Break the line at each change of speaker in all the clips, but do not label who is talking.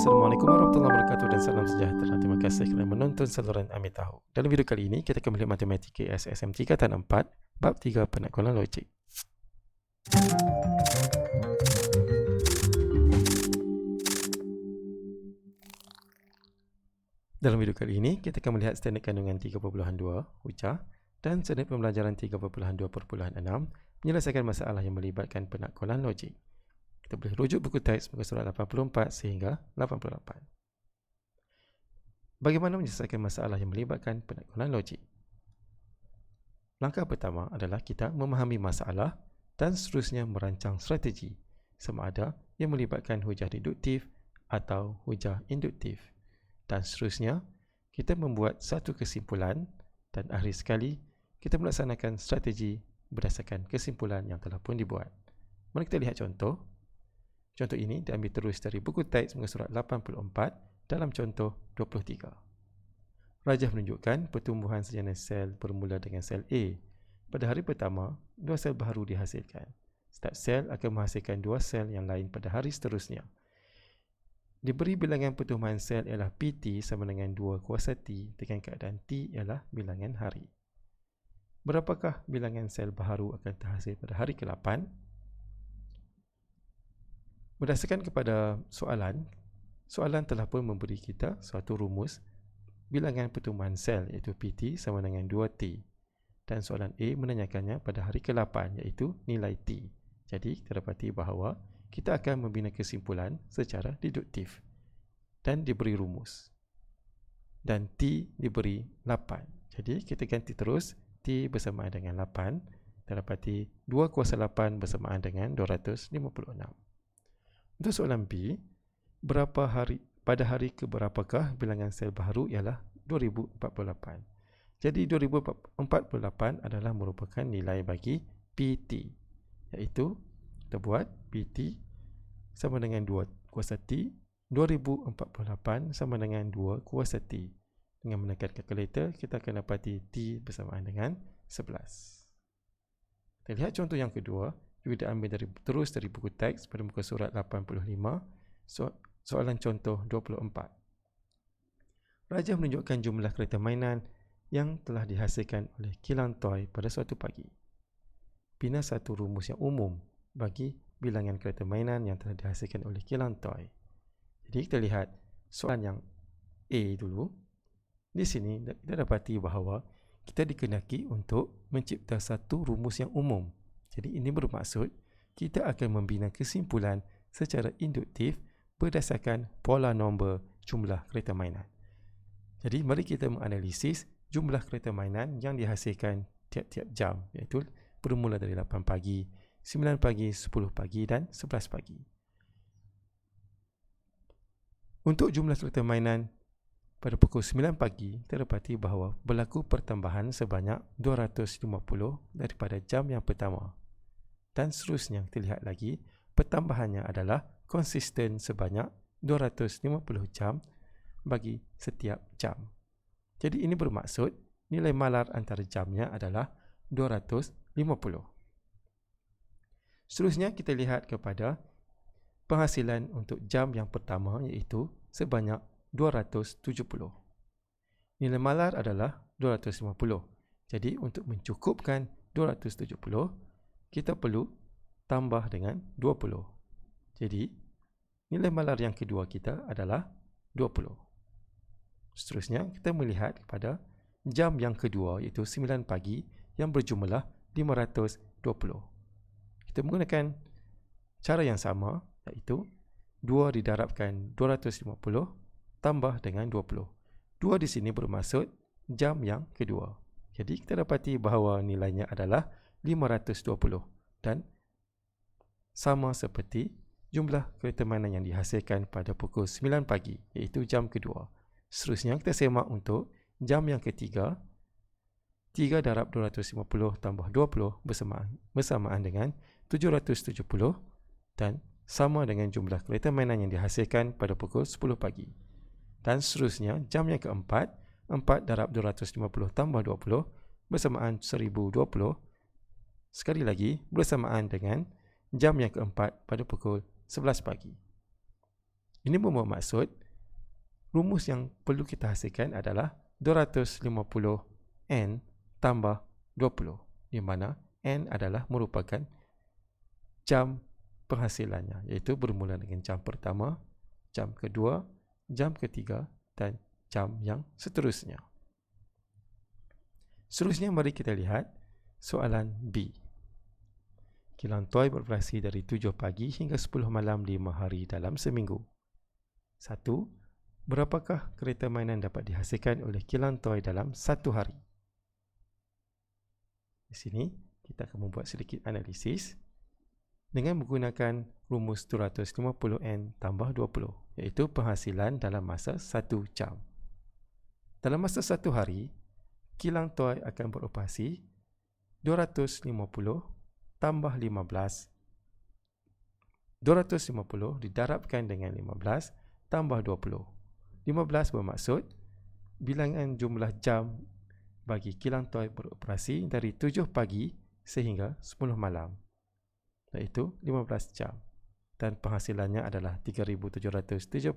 Assalamualaikum warahmatullahi wabarakatuh dan salam sejahtera. Terima kasih kerana menonton saluran Amir Tahu. Dalam video kali ini, kita akan melihat matematika SSM tingkatan 4, bab 3 penaklukan logik. Dalam video kali ini, kita akan melihat standard kandungan 3.2 hujah dan standard pembelajaran 3.2.6 menyelesaikan masalah yang melibatkan penaklukan logik. Kita boleh rujuk buku teks muka surat 84 sehingga 88. Bagaimana menyelesaikan masalah yang melibatkan penaklukan logik? Langkah pertama adalah kita memahami masalah dan seterusnya merancang strategi sama ada yang melibatkan hujah deduktif atau hujah induktif. Dan seterusnya, kita membuat satu kesimpulan dan akhir sekali, kita melaksanakan strategi berdasarkan kesimpulan yang telah pun dibuat. Mari kita lihat contoh. Contoh ini diambil terus dari buku teks muka surat 84 dalam contoh 23. Rajah menunjukkan pertumbuhan sejenis sel bermula dengan sel A. Pada hari pertama, 2 sel baru dihasilkan. Setiap sel akan menghasilkan 2 sel yang lain pada hari seterusnya. Diberi bilangan pertumbuhan sel ialah PT sama dengan 2 kuasa T dengan keadaan T ialah bilangan hari. Berapakah bilangan sel baharu akan terhasil pada hari ke-8? Berdasarkan kepada soalan telah pun memberi kita suatu rumus bilangan pertumbuhan sel iaitu PT sama dengan 2T. Dan soalan A menanyakannya pada hari ke-8 iaitu nilai T. Jadi kita dapati bahawa kita akan membina kesimpulan secara deduktif dan diberi rumus. Dan T diberi 8. Jadi kita ganti terus T bersamaan dengan 8. Kita dapati 2 kuasa 8 bersamaan dengan 256. Untuk soalan B, pada hari keberapakah bilangan sel baharu ialah 2048. Jadi 2048 adalah merupakan nilai bagi PT, iaitu kita buat PT sama dengan 2 kuasa T, 2048 sama dengan 2 kuasa T. Dengan menekan kalkulator, kita akan dapati T bersamaan dengan 11. Kita lihat contoh yang kedua, juga diambil terus dari buku teks pada muka surat 85, soalan contoh 24. Rajah menunjukkan jumlah kereta mainan yang telah dihasilkan oleh kilang toy pada suatu pagi. Bina satu rumus yang umum bagi bilangan kereta mainan yang telah dihasilkan oleh kilang toy. Jadi kita lihat soalan yang A dulu. Di sini kita dapati bahawa kita dikehendaki untuk mencipta satu rumus yang umum. Jadi ini bermaksud kita akan membina kesimpulan secara induktif berdasarkan pola nombor jumlah kereta mainan. Jadi mari kita menganalisis jumlah kereta mainan yang dihasilkan tiap-tiap jam, iaitu bermula dari 8 pagi, 9 pagi, 10 pagi dan 11 pagi. Untuk jumlah kereta mainan pada pukul 9 pagi, kita dapati bahawa berlaku pertambahan sebanyak 250 daripada jam yang pertama. Dan seterusnya kita lihat lagi, pertambahannya adalah konsisten sebanyak 250 jam bagi setiap jam. Jadi ini bermaksud nilai malar antara jamnya adalah 250. Seterusnya kita lihat kepada penghasilan untuk jam yang pertama iaitu sebanyak 270. Nilai malar adalah 250. Jadi untuk mencukupkan 270, kita perlu tambah dengan 20. Jadi, nilai malar yang kedua kita adalah 20. Seterusnya, kita melihat kepada jam yang kedua iaitu 9 pagi yang berjumlah 520. Kita menggunakan cara yang sama iaitu 2 didarabkan 250 tambah dengan 20. 2 di sini bermaksud jam yang kedua. Jadi, kita dapati bahawa nilainya adalah 520 dan sama seperti jumlah kereta mainan yang dihasilkan pada pukul 9 pagi iaitu jam kedua. Seterusnya kita semak untuk jam yang ketiga. 3 darab 250 tambah 20 bersamaan dengan 770 dan sama dengan jumlah kereta mainan yang dihasilkan pada pukul 10 pagi. Dan seterusnya jam yang keempat, 4 darab 250 tambah 20 bersamaan 1020. Sekali lagi, bersamaan dengan jam yang keempat pada pukul 11 pagi. Ini bermaksud rumus yang perlu kita hasilkan adalah 250N tambah 20, di mana N adalah merupakan jam penghasilannya, iaitu bermula dengan jam pertama, jam kedua, jam ketiga dan jam yang seterusnya. Seterusnya mari kita lihat soalan B. Kilang Toy beroperasi dari 7 pagi hingga 10 malam 5 hari dalam seminggu. 1. Berapakah kereta mainan dapat dihasilkan oleh Kilang Toy dalam satu hari? Di sini kita akan membuat sedikit analisis dengan menggunakan rumus 250N tambah 20, iaitu penghasilan dalam masa 1 jam. Dalam masa 1 hari, Kilang Toy akan beroperasi 250 tambah 15. 250 didarabkan dengan 15 tambah 20. 15 bermaksud bilangan jumlah jam bagi Kilang Toy beroperasi dari 7 pagi sehingga 10 malam, iaitu 15 jam. Dan penghasilannya adalah 3,770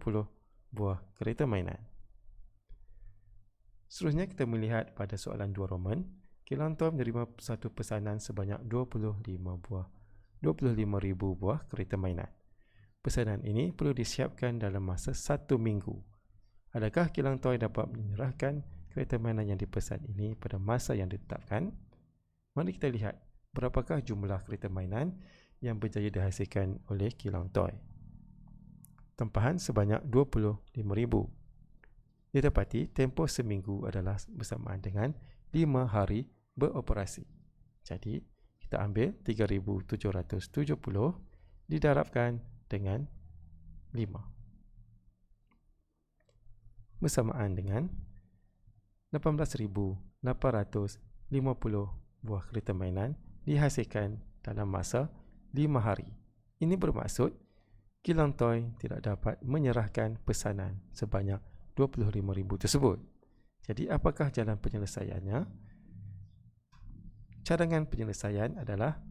buah kereta mainan. Seterusnya kita melihat pada soalan 2 Roman. Kilang Toy menerima satu pesanan sebanyak 25,000 buah kereta mainan. Pesanan ini perlu disiapkan dalam masa 1 minggu. Adakah Kilang Toy dapat menyerahkan kereta mainan yang dipesan ini pada masa yang ditetapkan? Mari kita lihat berapakah jumlah kereta mainan yang berjaya dihasilkan oleh Kilang Toy. Tempahan sebanyak 25,000. Didapati tempoh seminggu adalah bersamaan dengan 5 hari beroperasi. Jadi, kita ambil 3,770 didarabkan dengan 5. Bersamaan dengan 18,850 buah kereta mainan dihasilkan dalam masa 5 hari. Ini bermaksud Kilang Toy tidak dapat menyerahkan pesanan sebanyak 25,000 tersebut. Jadi apakah jalan penyelesaiannya? Cadangan penyelesaian adalah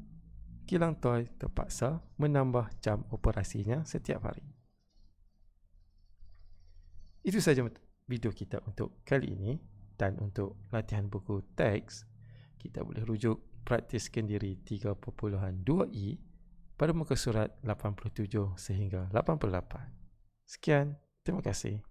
Kilang Toy terpaksa menambah jam operasinya setiap hari. Itu saja video kita untuk kali ini, dan untuk latihan buku teks kita boleh rujuk praktiskan diri 3.2i pada muka surat 87 sehingga 88. Sekian, terima kasih.